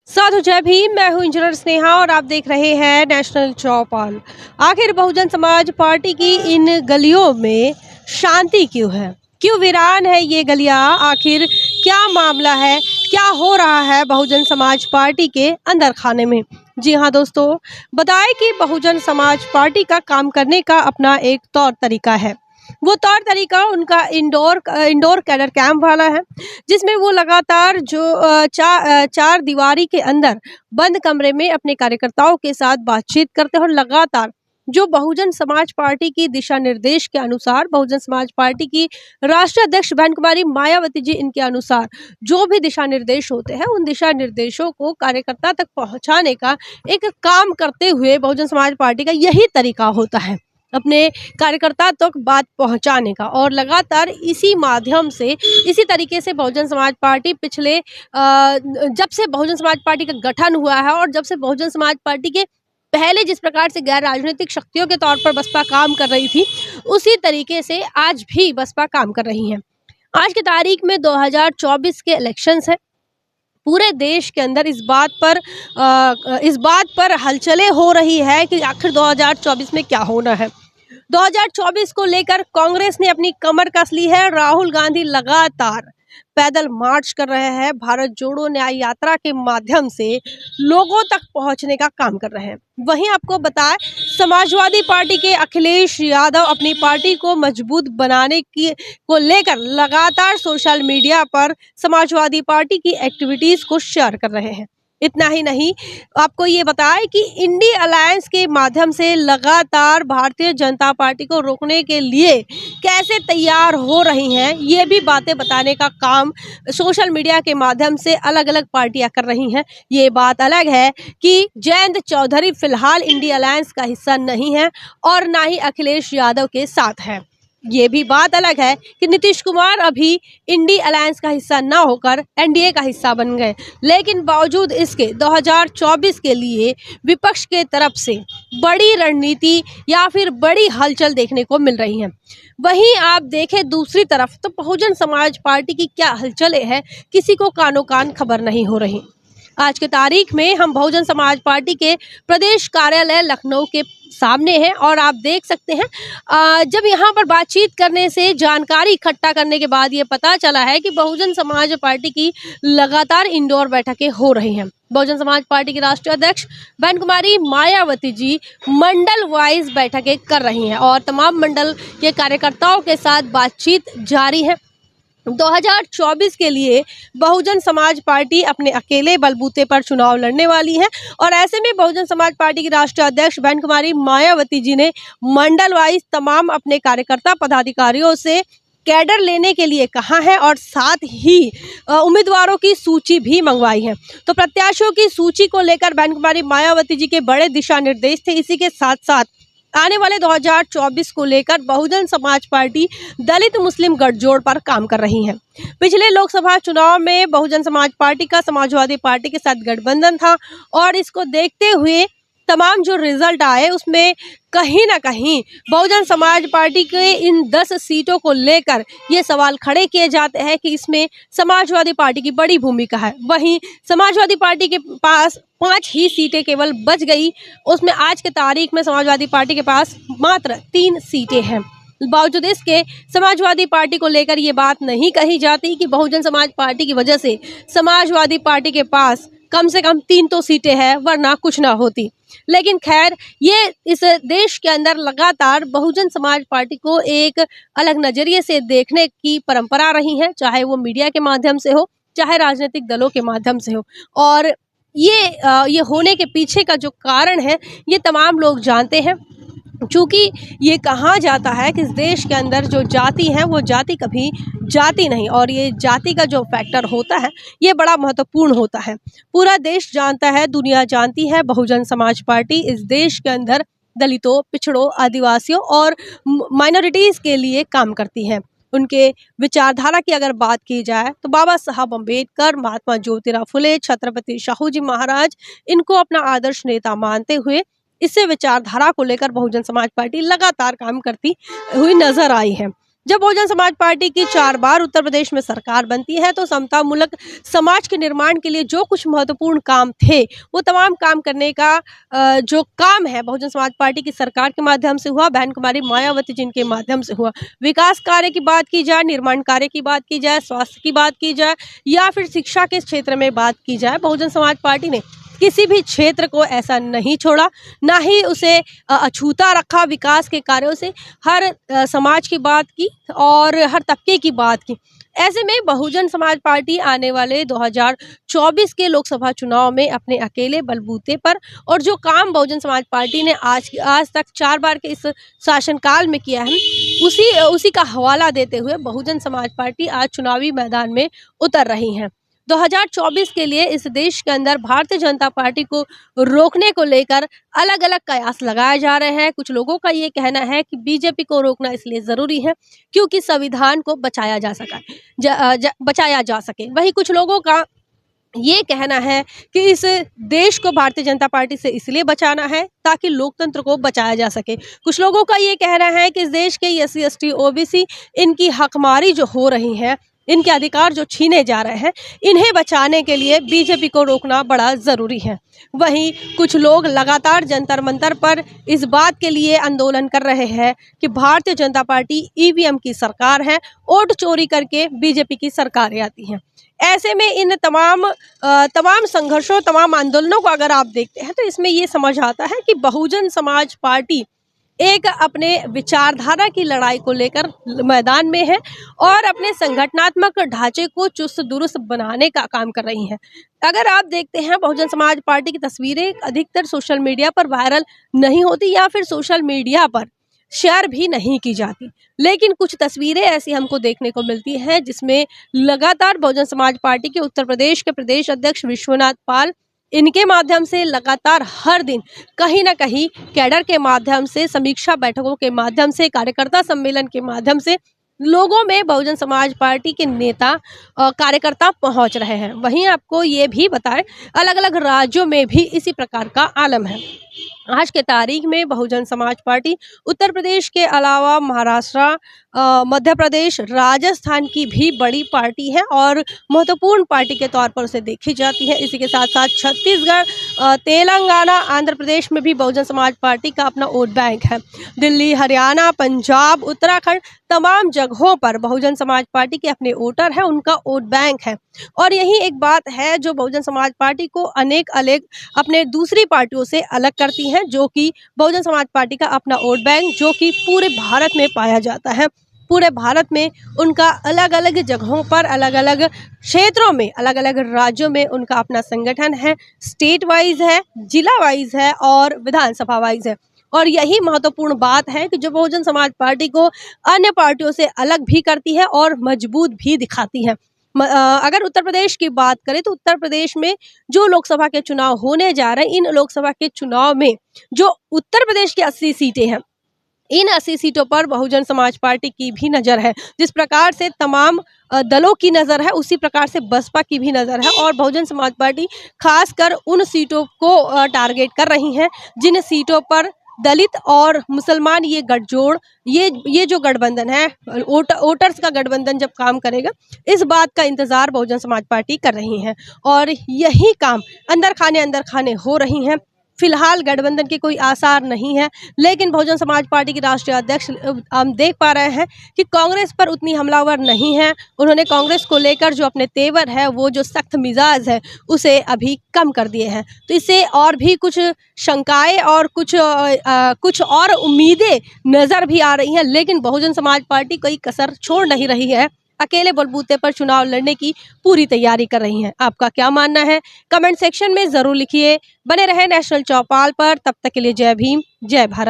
साधु जय भीम। मैं हूं इंजीनियर स्नेहा और आप देख रहे हैं नेशनल चौपाल। आखिर बहुजन समाज पार्टी की इन गलियों में शांति क्यों है, क्यों वीरान है ये गलियां? आखिर क्या मामला है, क्या हो रहा है बहुजन समाज पार्टी के अंदर खाने में? जी हाँ दोस्तों, बताएं कि बहुजन समाज पार्टी का काम करने का अपना एक तौर तरीका है। वो तौर तरीका उनका इंडोर कैडर कैंप वाला है, जिसमें वो लगातार जो चार दीवारी के अंदर बंद कमरे में अपने कार्यकर्ताओं के साथ बातचीत करते हैं और लगातार जो बहुजन समाज पार्टी की दिशा निर्देश के अनुसार, बहुजन समाज पार्टी की राष्ट्रीय अध्यक्ष बहन कुमारी मायावती जी इनके अनुसार जो भी दिशा निर्देश होते हैं, उन दिशा निर्देशों को कार्यकर्ता तक पहुंचाने का एक काम करते हुए बहुजन समाज पार्टी का यही तरीका होता है, अपने कार्यकर्ता तक बात पहुंचाने का। और लगातार इसी माध्यम से, इसी तरीके से बहुजन समाज पार्टी पिछले जब से बहुजन समाज पार्टी का गठन हुआ है और जब से बहुजन समाज पार्टी के पहले जिस प्रकार से गैर राजनीतिक शक्तियों के तौर पर बसपा काम कर रही थी, उसी तरीके से आज भी बसपा काम कर रही है। आज की तारीख में 2024 के इलेक्शंस है। पूरे देश के अंदर इस बात पर हलचलें हो रही है कि आखिर 2024 में क्या होना है। 2024 को लेकर कांग्रेस ने अपनी कमर कस ली है। राहुल गांधी लगातार पैदल मार्च कर रहे हैं, भारत जोड़ो न्याय यात्रा के माध्यम से लोगों तक पहुंचने का काम कर रहे हैं। वहीं आपको बताएं, समाजवादी पार्टी के अखिलेश यादव अपनी पार्टी को मजबूत बनाने को लेकर लगातार सोशल मीडिया पर समाजवादी पार्टी की एक्टिविटीज को शेयर कर रहे हैं। इतना ही नहीं, आपको ये बताएं कि इंडी अलायंस के माध्यम से लगातार भारतीय जनता पार्टी को रोकने के लिए कैसे तैयार हो रही हैं, ये भी बातें बताने का काम सोशल मीडिया के माध्यम से अलग अलग पार्टियां कर रही हैं। ये बात अलग है कि जयंत चौधरी फिलहाल इंडी अलायंस का हिस्सा नहीं है और ना ही अखिलेश यादव के साथ है। ये भी बात अलग है कि नीतीश कुमार अभी इंडी अलायंस का हिस्सा ना होकर एनडीए का हिस्सा बन गए, लेकिन बावजूद इसके 2024 के लिए विपक्ष के तरफ से बड़ी रणनीति या फिर बड़ी हलचल देखने को मिल रही है। वहीं आप देखें दूसरी तरफ तो बहुजन समाज पार्टी की क्या हलचलें हैं, किसी को कानो कान खबर नहीं हो रही। आज की तारीख में हम बहुजन समाज पार्टी के प्रदेश कार्यालय लखनऊ के सामने हैं और आप देख सकते हैं, जब यहाँ पर बातचीत करने से, जानकारी इकट्ठा करने के बाद ये पता चला है कि बहुजन समाज पार्टी की लगातार इंडोर बैठकें हो रही हैं। बहुजन समाज पार्टी की राष्ट्रीय अध्यक्ष बहन कुमारी मायावती जी मंडल वाइज बैठकें कर रही हैं और तमाम मंडल के कार्यकर्ताओं के साथ बातचीत जारी है। 2024 के लिए बहुजन समाज पार्टी अपने अकेले बलबूते पर चुनाव लड़ने वाली है और ऐसे में बहुजन समाज पार्टी की राष्ट्रीय अध्यक्ष बहन कुमारी मायावती जी ने मंडल वाइज तमाम अपने कार्यकर्ता पदाधिकारियों से कैडर लेने के लिए कहा है और साथ ही उम्मीदवारों की सूची भी मंगवाई है। तो प्रत्याशियों की सूची को लेकर बहन कुमारी मायावती जी के बड़े दिशा निर्देश थे। इसी के साथ साथ आने वाले 2024 को लेकर बहुजन समाज पार्टी दलित मुस्लिम गठजोड़ पर काम कर रही है। पिछले लोकसभा चुनाव में बहुजन समाज पार्टी का समाजवादी पार्टी के साथ गठबंधन था और इसको देखते हुए तमाम जो रिजल्ट आए उसमें कहीं ना कहीं बहुजन समाज पार्टी के इन 10 सीटों को लेकर ये सवाल खड़े किए जाते हैं कि इसमें समाजवादी पार्टी की बड़ी भूमिका है। वहीं समाजवादी पार्टी के पास 5 ही सीटें केवल बच गई, उसमें आज के तारीख में समाजवादी पार्टी के पास मात्र 3 सीटें हैं। बावजूद इसके समाजवादी पार्टी को लेकर ये बात नहीं कही जाती कि बहुजन समाज पार्टी की वजह से समाजवादी पार्टी के पास कम से कम 3 तो सीटें हैं, वरना कुछ ना होती। लेकिन खैर, ये इस देश के अंदर लगातार बहुजन समाज पार्टी को एक अलग नजरिए से देखने की परंपरा रही है, चाहे वो मीडिया के माध्यम से हो, चाहे राजनीतिक दलों के माध्यम से हो। और ये होने के पीछे का जो कारण है, ये तमाम लोग जानते हैं। चूँकि ये कहा जाता है कि इस देश के अंदर जो जाति है वो जाति कभी जाती नहीं, और ये जाति का जो फैक्टर होता है ये बड़ा महत्वपूर्ण होता है। पूरा देश जानता है, दुनिया जानती है, बहुजन समाज पार्टी इस देश के अंदर दलितों, पिछड़ों, आदिवासियों और माइनॉरिटीज़ के लिए काम करती है। उनके विचारधारा की अगर बात की जाए तो बाबा साहब अम्बेडकर, महात्मा ज्योतिराव फुले, छत्रपति शाहू जी महाराज, इनको अपना आदर्श नेता मानते हुए इससे विचारधारा को लेकर बहुजन समाज पार्टी लगातार काम करती हुई नजर आई है। जब बहुजन समाज पार्टी की 4 बार उत्तर प्रदेश में सरकार बनती है तो समतामूलक समाज के निर्माण के लिए जो कुछ महत्वपूर्ण काम थे वो तमाम काम करने का जो काम है बहुजन समाज पार्टी की सरकार के माध्यम से हुआ, बहन कुमारी मायावती जी के माध्यम से हुआ। विकास कार्य की बात की जाए, निर्माण कार्य की बात की जाए, स्वास्थ्य की बात की जाए या फिर शिक्षा के क्षेत्र में बात की जाए, बहुजन समाज पार्टी ने किसी भी क्षेत्र को ऐसा नहीं छोड़ा, ना ही उसे अछूता रखा। विकास के कार्यों से हर समाज की बात की और हर तबके की बात की। ऐसे में बहुजन समाज पार्टी आने वाले 2024 के लोकसभा चुनाव में अपने अकेले बलबूते पर और जो काम बहुजन समाज पार्टी ने आज तक 4 बार के इस शासनकाल में किया है उसी का हवाला देते हुए बहुजन समाज पार्टी आज चुनावी मैदान में उतर रही है। 2024 के लिए इस देश के अंदर भारतीय जनता पार्टी को रोकने को लेकर अलग अलग कयास लगाए जा रहे हैं। कुछ लोगों का ये कहना है कि बीजेपी को रोकना इसलिए ज़रूरी है क्योंकि संविधान को बचाया जा सके। वहीं कुछ लोगों का ये कहना है कि इस देश को भारतीय जनता पार्टी से इसलिए बचाना है ताकि लोकतंत्र को बचाया जा सके। कुछ लोगों का ये कहना है कि इस देश के SC ST OBC इनकी हकमारी जो हो रही है, इनके अधिकार जो छीने जा रहे हैं, इन्हें बचाने के लिए बीजेपी को रोकना बड़ा ज़रूरी है। वहीं कुछ लोग लगातार जंतर मंतर पर इस बात के लिए आंदोलन कर रहे हैं कि भारतीय जनता पार्टी EVM की सरकार है, वोट चोरी करके बीजेपी की सरकारें आती हैं। ऐसे में इन तमाम संघर्षों, तमाम आंदोलनों को अगर आप देखते हैं तो इसमें ये समझ आता है कि बहुजन समाज पार्टी एक अपने विचारधारा की लड़ाई को लेकर मैदान में है और अपने संगठनात्मक ढांचे को चुस्त दुरुस्त बनाने का काम कर रही है। अगर आप देखते हैं बहुजन समाज पार्टी की तस्वीरें अधिकतर सोशल मीडिया पर वायरल नहीं होती या फिर सोशल मीडिया पर शेयर भी नहीं की जाती, लेकिन कुछ तस्वीरें ऐसी हमको देखने को मिलती हैं जिसमें लगातार बहुजन समाज पार्टी के उत्तर प्रदेश के प्रदेश अध्यक्ष विश्वनाथ पाल, इनके माध्यम से लगातार हर दिन कहीं ना कहीं कैडर के माध्यम से, समीक्षा बैठकों के माध्यम से, कार्यकर्ता सम्मेलन के माध्यम से लोगों में बहुजन समाज पार्टी के नेता कार्यकर्ता पहुंच रहे हैं। वहीं आपको ये भी बताएं, अलग अलग राज्यों में भी इसी प्रकार का आलम है। आज के तारीख में बहुजन समाज पार्टी उत्तर प्रदेश के अलावा महाराष्ट्र, मध्य प्रदेश, राजस्थान की भी बड़ी पार्टी है और महत्वपूर्ण पार्टी के तौर पर उसे देखी जाती है। इसी के साथ साथ छत्तीसगढ़, तेलंगाना, आंध्र प्रदेश में भी बहुजन समाज पार्टी का अपना वोट बैंक है। दिल्ली, हरियाणा, पंजाब, उत्तराखंड, तमाम जगहों पर बहुजन समाज पार्टी के अपने वोटर हैं, उनका वोट बैंक है। और यही एक बात है जो बहुजन समाज पार्टी को अनेक अलग अपने दूसरी पार्टियों से अलग करती है, जो कि बहुजन समाज पार्टी का अपना वोट बैंक जो कि पूरे भारत में पाया जाता है। पूरे भारत में उनका अलग अलग जगहों पर, अलग अलग क्षेत्रों में, अलग अलग राज्यों में उनका अपना संगठन है, स्टेट वाइज है, जिला वाइज है और विधानसभा वाइज है। और यही महत्वपूर्ण बात है कि जो बहुजन समाज पार्टी को अन्य पार्टियों से अलग भी करती है और मजबूत भी दिखाती है। अगर उत्तर प्रदेश की बात करें तो उत्तर प्रदेश में जो लोकसभा के चुनाव होने जा रहे हैं, इन लोकसभा के चुनाव में जो उत्तर प्रदेश की 80 सीटें हैं, इन 80 सीटों पर बहुजन समाज पार्टी की भी नज़र है। जिस प्रकार से तमाम दलों की नज़र है, उसी प्रकार से बसपा की भी नज़र है और बहुजन समाज पार्टी खासकर उन सीटों को टारगेट कर रही है जिन सीटों पर दलित और मुसलमान ये गठजोड़, ये जो गठबंधन है, वोटर्स का गठबंधन जब काम करेगा, इस बात का इंतजार बहुजन समाज पार्टी कर रही है और यही काम अंदर खाने हो रही हैं। फिलहाल गठबंधन के कोई आसार नहीं है, लेकिन बहुजन समाज पार्टी की राष्ट्रीय अध्यक्ष हम देख पा रहे हैं कि कांग्रेस पर उतनी हमलावर नहीं है। उन्होंने कांग्रेस को लेकर जो अपने तेवर है, वो जो सख्त मिजाज है, उसे अभी कम कर दिए हैं। तो इससे और भी कुछ शंकाएं और कुछ और उम्मीदें नज़र भी आ रही हैं, लेकिन बहुजन समाज पार्टी कोई कसर छोड़ नहीं रही है। अकेले बलबूते पर चुनाव लड़ने की पूरी तैयारी कर रही हैं। आपका क्या मानना है? कमेंट सेक्शन में ज़रूर लिखिए। बने रहे नेशनल चौपाल पर। तब तक के लिए जय भीम, जय भारत।